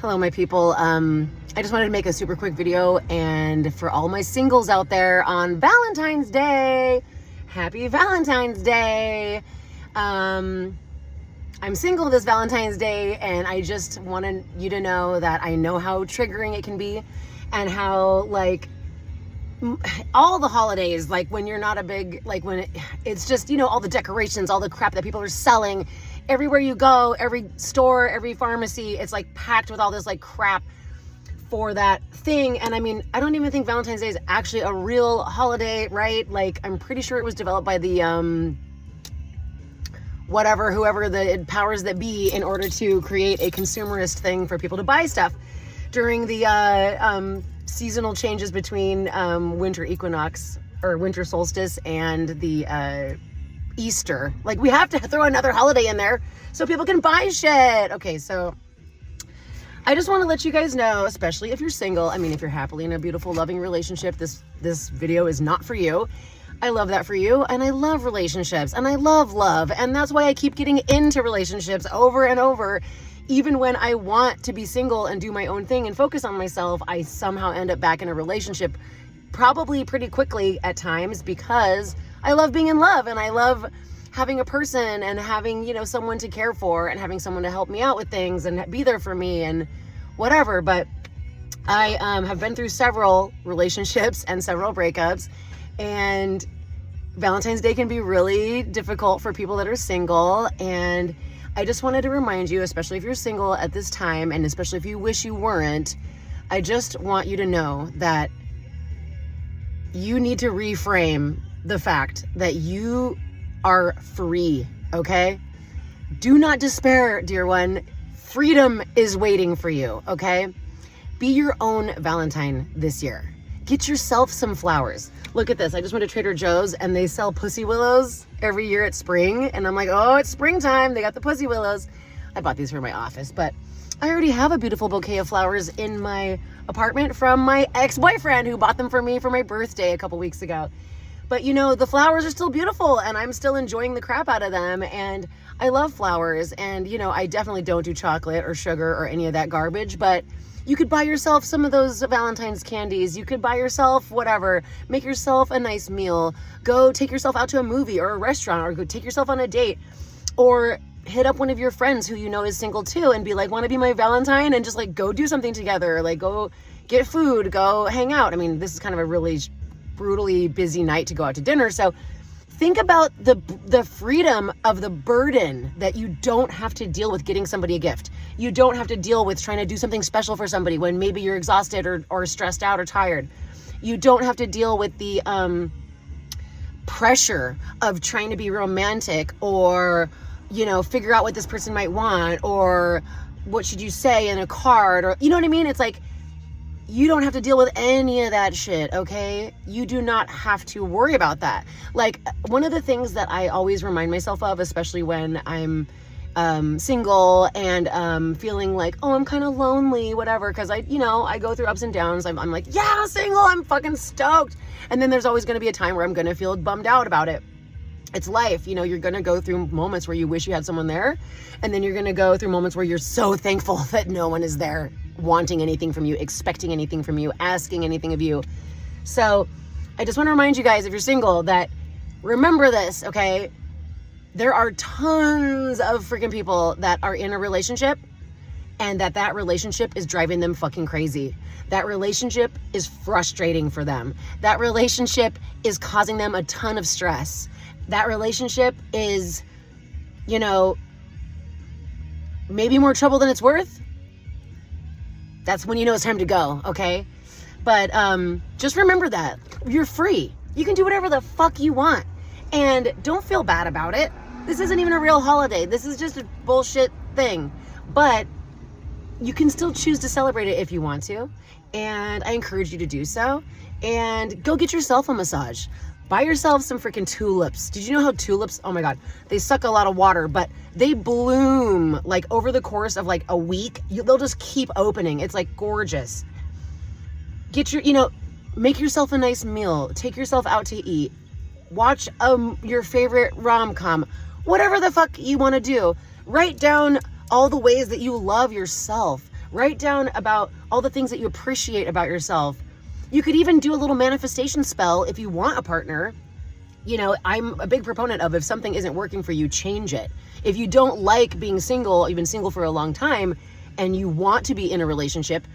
Hello, my people. I just wanted to make a super quick video, and for all my singles out there on Valentine's Day, happy Valentine's Day. I'm single this Valentine's Day, and I just wanted you to know that I know how triggering it can be, and how, like, all the holidays, like when you're not a big, like when it's just, you know, all the decorations, all the crap that people are selling everywhere you go, every store, every pharmacy, it's like packed with all this like crap for that thing. And I mean, I don't even think Valentine's Day is actually a real holiday, right? Like, I'm pretty sure it was developed by the whoever the powers that be, in order to create a consumerist thing for people to buy stuff during the seasonal changes between winter equinox or winter solstice and the Easter. Like, we have to throw another holiday in there so people can buy shit. Okay, so I just want to let you guys know, especially if you're single. I mean, if you're happily in a beautiful, loving relationship, this video is not for you. I love that for you, and I love relationships, and I love love, and that's why I keep getting into relationships over and over. Even when I want to be single and do my own thing and focus on myself, I somehow end up back in a relationship, probably pretty quickly at times, because I love being in love, and I love having a person and having, you know, someone to care for and having someone to help me out with things and be there for me and whatever. But I have been through several relationships and several breakups, and Valentine's Day can be really difficult for people that are single. And I just wanted to remind you, especially if you're single at this time, and especially if you wish you weren't, I just want you to know that you need to reframe the fact that you are free, okay? Do not despair, dear one. Freedom is waiting for you, okay? Be your own Valentine this year. Get yourself some flowers. Look at this. I just went to Trader Joe's, and they sell pussy willows every year at spring. And I'm like, oh, it's springtime. They got the pussy willows. I bought these for my office, but I already have a beautiful bouquet of flowers in my apartment from my ex-boyfriend, who bought them for me for my birthday a couple weeks ago. But, you know, the flowers are still beautiful, and I'm still enjoying the crap out of them. And I love flowers. And, you know, I definitely don't do chocolate or sugar or any of that garbage, but you could buy yourself some of those Valentine's candies. You could buy yourself whatever. Make yourself a nice meal. Go take yourself out to a movie or a restaurant, or go take yourself on a date, or hit up one of your friends who you know is single too and be like, want to be my Valentine? And just like go do something together. Like, go get food, go hang out. I mean, this is kind of a really brutally busy night to go out to dinner. So think about the freedom of the burden that you don't have to deal with getting somebody a gift. You don't have to deal with trying to do something special for somebody when maybe you're exhausted or stressed out or tired. You don't have to deal with the pressure of trying to be romantic, or, you know, figure out what this person might want, or what should you say in a card, or, you know what I mean? It's like, you don't have to deal with any of that shit, okay? You do not have to worry about that. Like, one of the things that I always remind myself of, especially when I'm single and feeling like, oh, I'm kind of lonely, whatever, because I go through ups and downs. I'm like, yeah, single, I'm fucking stoked. And then there's always going to be a time where I'm going to feel bummed out about it. It's life. You know, you're going to go through moments where you wish you had someone there, and then you're going to go through moments where you're so thankful that no one is there wanting anything from you, expecting anything from you, asking anything of you. So I just want to remind you guys, if you're single, that remember this, okay? There are tons of freaking people that are in a relationship, and that relationship is driving them fucking crazy. That relationship is frustrating for them. That relationship is causing them a ton of stress. That relationship is, you know, maybe more trouble than it's worth. That's when you know it's time to go, okay? But just remember that. You're free. You can do whatever the fuck you want. And don't feel bad about it. This isn't even a real holiday. This is just a bullshit thing. But you can still choose to celebrate it if you want to. And I encourage you to do so. And go get yourself a massage. Buy yourself some freaking tulips. Did you know how tulips, oh my God, they suck a lot of water, but they bloom like over the course of like a week. They'll just keep opening. It's like gorgeous. Get make yourself a nice meal. Take yourself out to eat. Watch your favorite rom-com. Whatever the fuck you want to do. Write down all the ways that you love yourself. Write down about all the things that you appreciate about yourself. You could even do a little manifestation spell if you want a partner. You know, I'm a big proponent of if something isn't working for you, change it. If you don't like being single, you've been single for a long time, and you want to be in a relationship,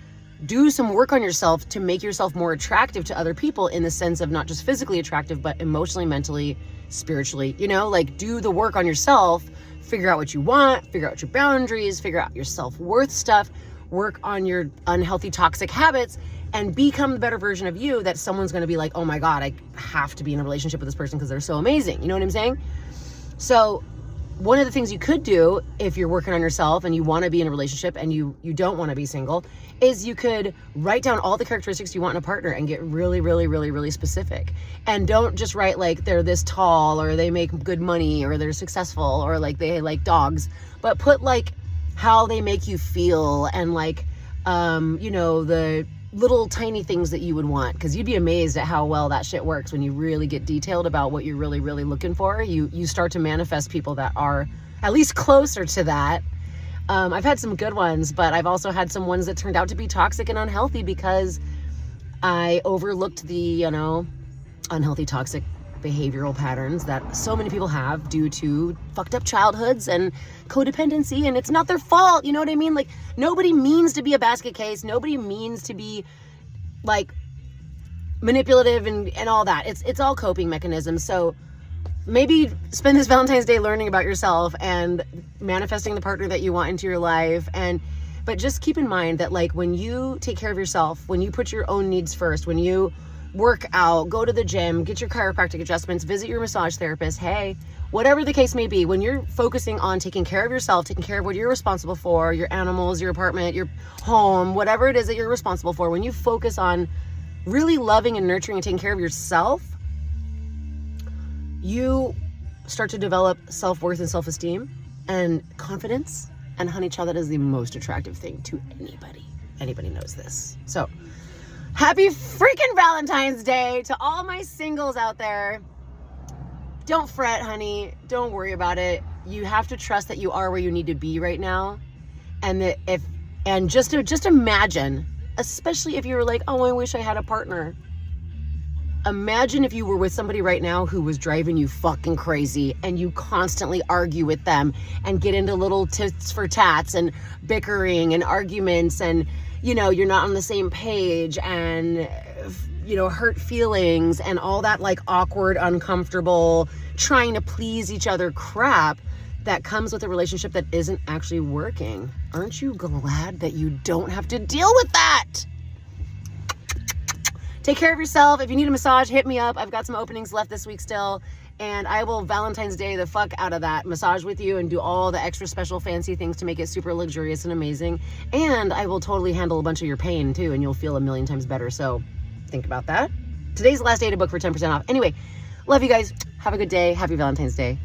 do some work on yourself to make yourself more attractive to other people in the sense of not just physically attractive, but emotionally, mentally, spiritually, you know, like do the work on yourself, figure out what you want, figure out your boundaries, figure out your self-worth stuff, work on your unhealthy, toxic habits, and become the better version of you that someone's going to be like, oh my God, I have to be in a relationship with this person because they're so amazing. You know what I'm saying? So one of the things you could do if you're working on yourself and you want to be in a relationship and you don't want to be single is you could write down all the characteristics you want in a partner and get really, really, really, really specific. And don't just write like they're this tall or they make good money or they're successful or like they like dogs, but put like how they make you feel and like, you know, the little tiny things that you would want, because you'd be amazed at how well that shit works when you really get detailed about what you're really, really looking for. You start to manifest people that are at least closer to that. I've had some good ones, but I've also had some ones that turned out to be toxic and unhealthy because I overlooked the, you know, unhealthy, toxic behavioral patterns that so many people have due to fucked up childhoods and codependency, and it's not their fault. You know what I mean? Like, nobody means to be a basket case. Nobody means to be like manipulative and all that. It's all coping mechanisms. So maybe spend this Valentine's Day learning about yourself and manifesting the partner that you want into your life. But just keep in mind that like when you take care of yourself, when you put your own needs first, when you work out, go to the gym, get your chiropractic adjustments, visit your massage therapist, hey, whatever the case may be, when you're focusing on taking care of yourself, taking care of what you're responsible for, your animals, your apartment, your home, whatever it is that you're responsible for, when you focus on really loving and nurturing and taking care of yourself, you start to develop self-worth and self-esteem and confidence. And honey child, that is the most attractive thing to anybody. Anybody knows this. So happy freaking Valentine's Day to all my singles out there. Don't fret, honey. Don't worry about it. You have to trust that you are where you need to be right now. And that just imagine, especially if you were like, oh, I wish I had a partner. Imagine if you were with somebody right now who was driving you fucking crazy and you constantly argue with them and get into little tits for tats and bickering and arguments and, you know, you're not on the same page and, you know, hurt feelings and all that like awkward, uncomfortable, trying to please each other crap that comes with a relationship that isn't actually working. Aren't you glad that you don't have to deal with that? Take care of yourself. If you need a massage, hit me up. I've got some openings left this week still. And I will Valentine's Day the fuck out of that massage with you and do all the extra special fancy things to make it super luxurious and amazing. And I will totally handle a bunch of your pain too, and you'll feel a million times better. So think about that. Today's the last day to book for 10% off. Anyway, love you guys. Have a good day. Happy Valentine's Day.